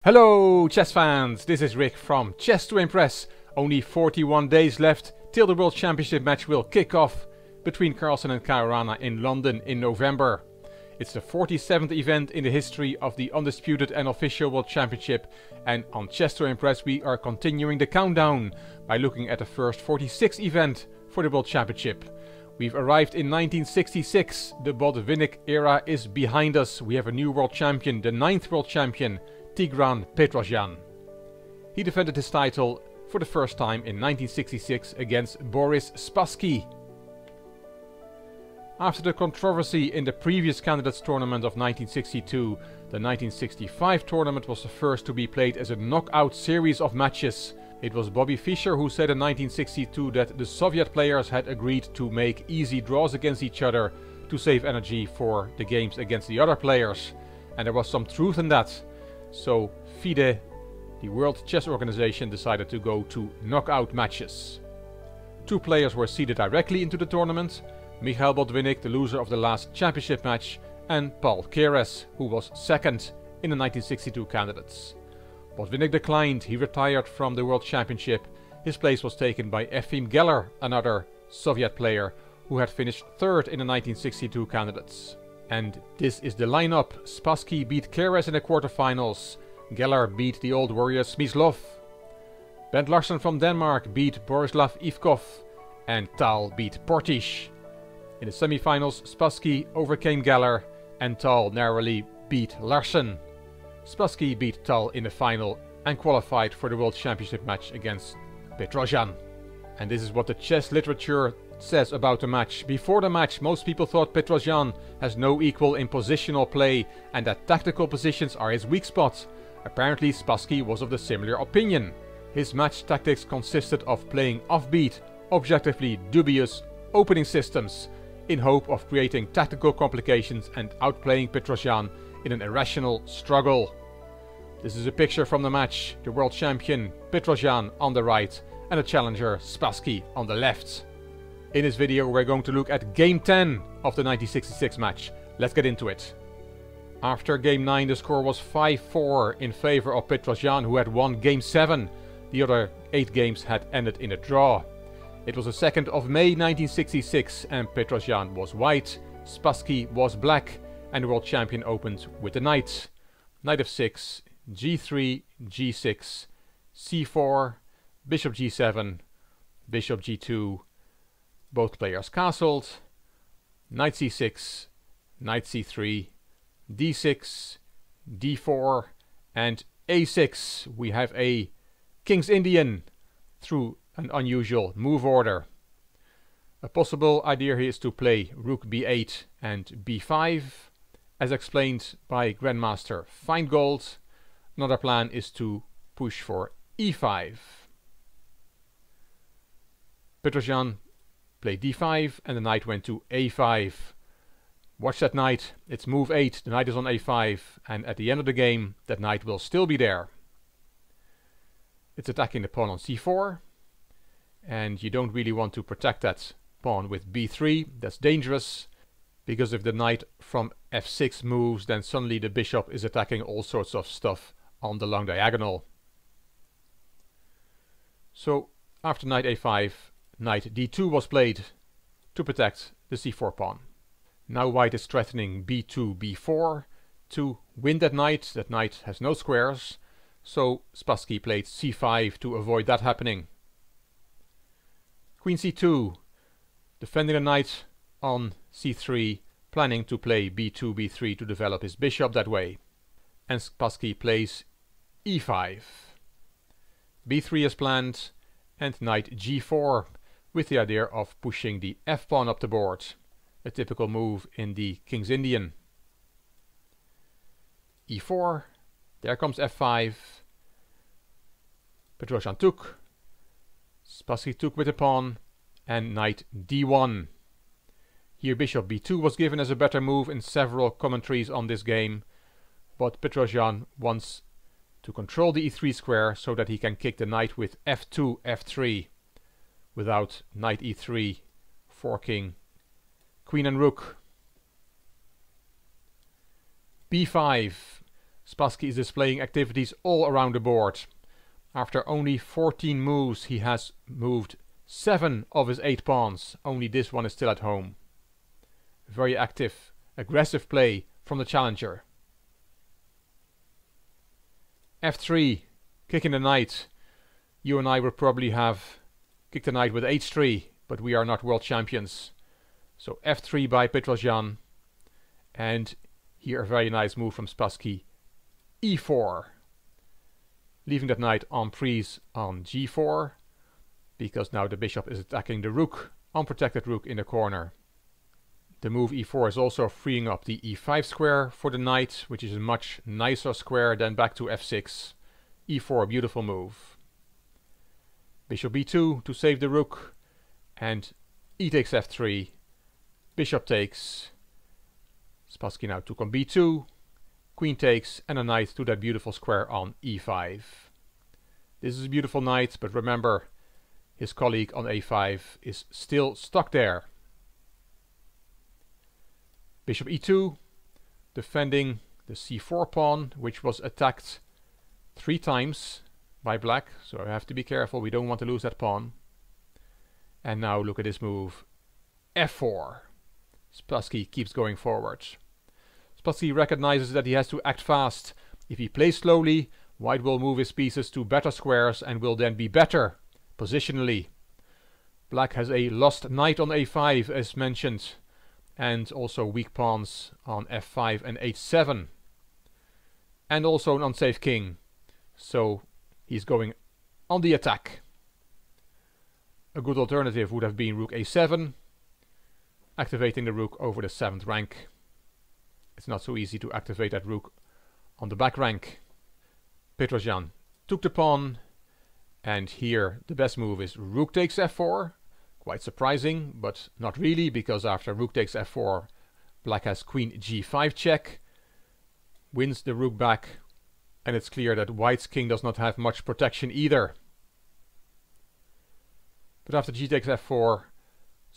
Hello chess fans, this is Rick from Chess to Impress. Only 41 days left till the World Championship match will kick off between Carlsen and Caruana in London in November. It's the 47th event in the history of the undisputed and official World Championship, and on Chess to Impress we are continuing the countdown by looking at the first 46th event for the World Championship. We've arrived in 1966, the Botvinnik era is behind us. We have a new world champion, the 9th world champion, Tigran Petrosian. He defended his title for the first time in 1966 against Boris-Spassky. After the controversy in the previous candidates tournament of 1962, the 1965 tournament was the first to be played as a knockout series of matches. It was Bobby Fischer who said in 1962 that the Soviet players had agreed to make easy draws against each other to save energy for the games against the other players. And there was some truth in that. So FIDE, the World Chess Organization, decided to go to knockout matches. Two players were seeded directly into the tournament: Mikhail Botvinnik, the loser of the last championship match, and Paul Keres, who was second in the 1962 candidates. Botvinnik declined, he retired from the World Championship. His place was taken by Efim Geller, another Soviet player, who had finished third in the 1962 candidates. And this is the lineup. Spassky beat Keres in the quarterfinals. Geller beat the old warrior Smyslov. Bent Larsen from Denmark beat Borislav Ivkov. And Tal beat Portisch. In the semifinals, Spassky overcame Geller and Tal narrowly beat Larsen. Spassky beat Tal in the final and qualified for the World Championship match against Petrosian. And this is what the chess literature says about the match. Before the match, most people thought Petrosian has no equal in positional play and that tactical positions are his weak spot. Apparently Spassky was of the similar opinion. His match tactics consisted of playing offbeat, objectively dubious opening systems in hope of creating tactical complications and outplaying Petrosian in an irrational struggle. This is a picture from the match. The world champion Petrosian on the right and the challenger Spassky on the left. In this video we're going to look at Game 10 of the 1966 match. Let's get into it. After Game 9 the score was 5-4 in favor of Petrosian, who had won Game 7. The other 8 games had ended in a draw. It was the 2nd of May 1966 and Petrosian was white, Spassky was black, and the world champion opened with the knight. Knight f6, g3, g6, c4, bishop g7, bishop g2, both players castled, knight c6, knight c3, d6, d4, and a6. We have a King's Indian through an unusual move order. A possible idea here is to play rook b8 and b5, as explained by Grandmaster Feingold. Another plan is to push for e5. Petrosian played d5 and the knight went to a5. Watch that knight, it's move 8, the knight is on a5, and at the end of the game that knight will still be there. It's attacking the pawn on c4, and you don't really want to protect that pawn with b3, that's dangerous, because if the knight from f6 moves, then suddenly the bishop is attacking all sorts of stuff on the long diagonal. So after knight a5, knight d2 was played to protect the c4 pawn. Now white is threatening b2, b4 to win that knight. That knight has no squares, so Spassky played c5 to avoid that happening. Queen c2, defending the knight on c3, planning to play b2, b3 to develop his bishop that way. And Spassky plays e5. b3 is planned, and knight g4, with the idea of pushing the f-pawn up the board. A typical move in the King's Indian. e4, there comes f5. Petrosian took. Spassky took with the pawn, and knight d1. Here bishop b2 was given as a better move in several commentaries on this game, but Petrosian wants to control the e3 square so that he can kick the knight with f2, f3, without knight e3 forking queen and rook. b5, Spassky is displaying activities all around the board. After only 14 moves, he has moved 7 of his 8 pawns. Only this one is still at home. Very active, aggressive play from the challenger. F3, kicking the knight. You and I would probably have kicked the knight with H3, but we are not world champions. So F3 by Petrosian. And here a very nice move from Spassky. E4. Leaving that knight en prise on G4. Because now the bishop is attacking the rook, unprotected rook in the corner. The move E4 is also freeing up the E5 square for the knight, which is a much nicer square than back to F6. E4, beautiful move. Bishop B2 to save the rook. And E takes F3. Bishop takes. Spassky now took on B2. Queen takes and a knight to that beautiful square on E5. This is a beautiful knight, but remember, his colleague on A5 is still stuck there. Bishop E2, defending the C4 pawn, which was attacked 3 times by black, so I have to be careful, we don't want to lose that pawn. And now look at this move, F4. Spassky keeps going forward. Spassky recognizes that he has to act fast. If he plays slowly, white will move his pieces to better squares and will then be better positionally. Black has a lost knight on A5 as mentioned, and also weak pawns on F5 and H7, and also an unsafe king, so he's going on the attack. A good alternative would have been rook A7, activating the rook over the 7th rank. It's not so easy to activate that rook on the back rank. Petrosian took the pawn, and here the best move is rook takes F4. Quite surprising, but not really, because after rook takes F4, black has queen G5 check, wins the rook back, and it's clear that white's king does not have much protection either. But after G takes F4,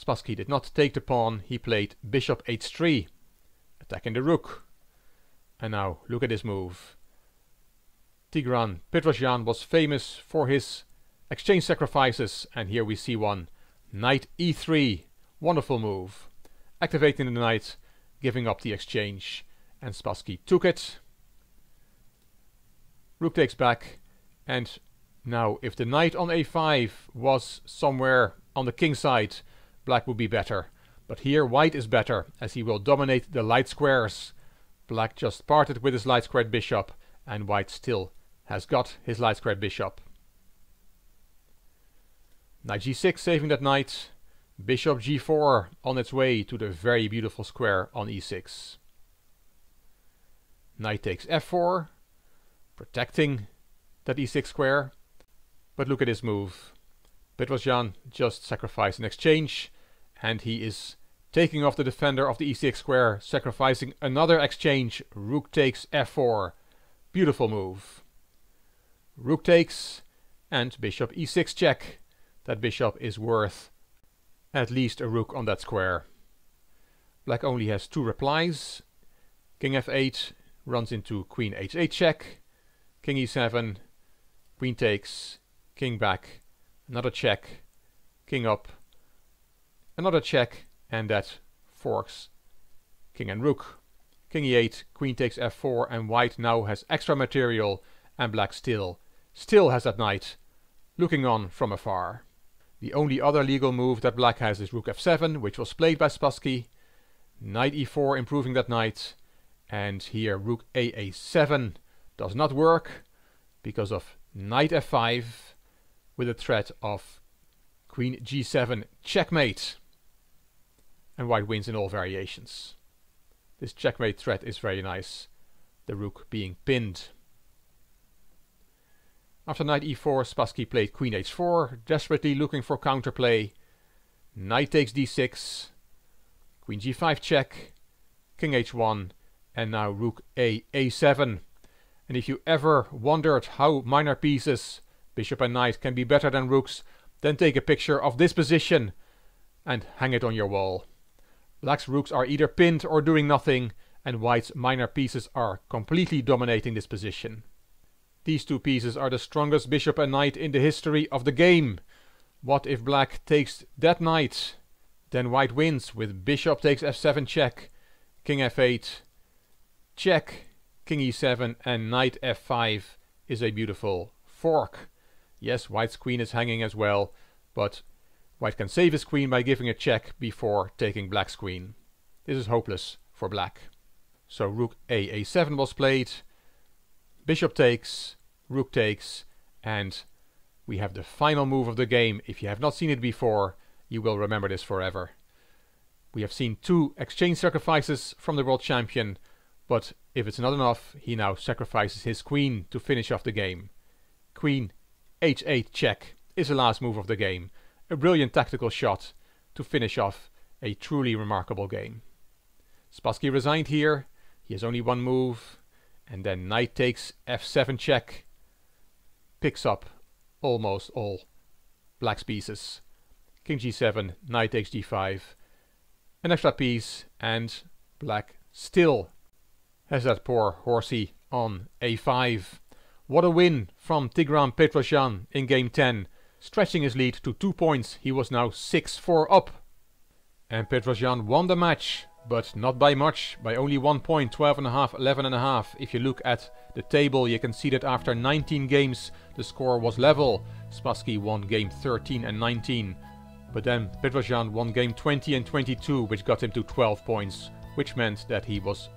Spassky did not take the pawn, he played bishop H3, attacking the rook. And now look at this move. Tigran Petrosian was famous for his exchange sacrifices, and here we see one. Knight E3, wonderful move. Activating the knight, giving up the exchange, and Spassky took it. Rook takes back, and now if the knight on A5 was somewhere on the king side, black would be better. But here white is better, as he will dominate the light squares. Black just parted with his light squared bishop, and white still has got his light squared bishop. Knight G6 saving that knight. Bishop G4 on its way to the very beautiful square on E6. Knight takes F4, protecting that E6 square. But look at this move. Petrosian just sacrificed an exchange, and he is taking off the defender of the E6 square, sacrificing another exchange. Rook takes F4. Beautiful move. Rook takes, and bishop E6 check. That bishop is worth at least a rook on that square. Black only has 2 replies. King F8 runs into queen H8 check. King E7, queen takes, king back, another check, king up, another check, and that forks king and rook. King E8, queen takes F4, and white now has extra material, and black still has that knight looking on from afar. The only other legal move that black has is rook F7, which was played by Spassky. Knight E4 improving that knight, and here rook A7 does not work because of knight F5 with a threat of queen G7 checkmate, and white wins in all variations. This checkmate threat is very nice, the rook being pinned. After knight E4, Spassky played queen H4, desperately looking for counterplay. Knight takes D6, queen G5 check, king H1, and now rook A7. And if you ever wondered how minor pieces, bishop and knight, can be better than rooks, then take a picture of this position and hang it on your wall. Black's rooks are either pinned or doing nothing, and white's minor pieces are completely dominating this position. These two pieces are the strongest bishop and knight in the history of the game. What if black takes that knight? Then white wins with bishop takes f7 check, king f8, check, king e7, and knight f5 is a beautiful fork. Yes, white's queen is hanging as well, but white can save his queen by giving a check before taking black's queen. This is hopeless for black. So rook a7 was played, bishop takes, rook takes, and we have the final move of the game. If you have not seen it before, you will remember this forever. We have seen 2 exchange sacrifices from the world champion, but if it's not enough, he now sacrifices his queen to finish off the game. Queen h8 check is the last move of the game. A brilliant tactical shot to finish off a truly remarkable game. Spassky resigned here. He has only one move, and then knight takes f7 check picks up almost all black's pieces. King g7, knight takes g5, an extra piece, and black still has that poor horsey on a5. What a win from Tigran Petrosian in game 10, stretching his lead to 2 points. He was now 6-4 up. And Petrosian won the match, but not by much, by only 1 point, 12.5, 11.5. If you look at the table, you can see that after 19 games, the score was level. Spassky won game 13 and 19. But then Petrosian won game 20 and 22, which got him to 12 points, which meant that he was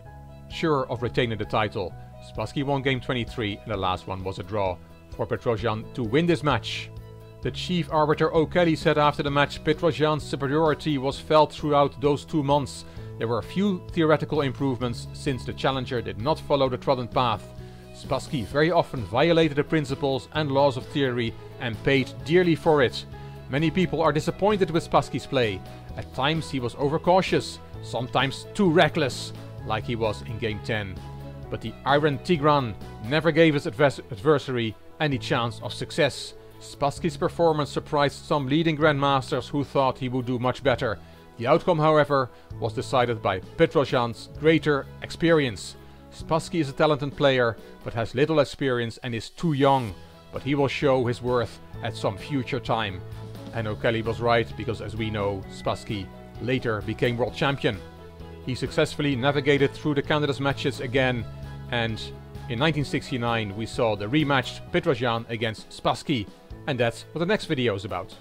sure of retaining the title. Spassky won game 23, and the last one was a draw for Petrosian to win this match. The chief arbiter O'Kelly said after the match, Petrosian's superiority was felt throughout those 2 months. There were a few theoretical improvements since the challenger did not follow the trodden path. Spassky very often violated the principles and laws of theory and paid dearly for it. Many people are disappointed with Spassky's play. At times he was overcautious, sometimes too reckless, like he was in game 10. But the Iron Tigran never gave his adversary any chance of success. Spassky's performance surprised some leading grandmasters who thought he would do much better. The outcome, however, was decided by Petrosian's greater experience. Spassky is a talented player, but has little experience and is too young. But he will show his worth at some future time. And O'Kelly was right, because as we know, Spassky later became world champion. He successfully navigated through the candidates matches again, and in 1969 we saw the rematched Petrosian against Spassky, and that's what the next video is about.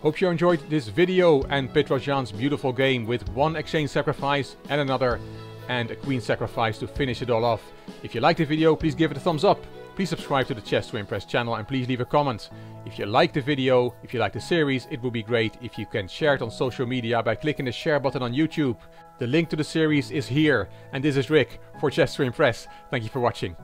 Hope you enjoyed this video and Petrosian's beautiful game with 1 exchange sacrifice and another, and a queen sacrifice to finish it all off. If you liked the video, please give it a thumbs up. Please subscribe to the Chess to Impress channel and please leave a comment. If you like the video, if you like the series, it would be great if you can share it on social media by clicking the share button on YouTube. The link to the series is here, and this is Rick for Chess to Impress. Thank you for watching.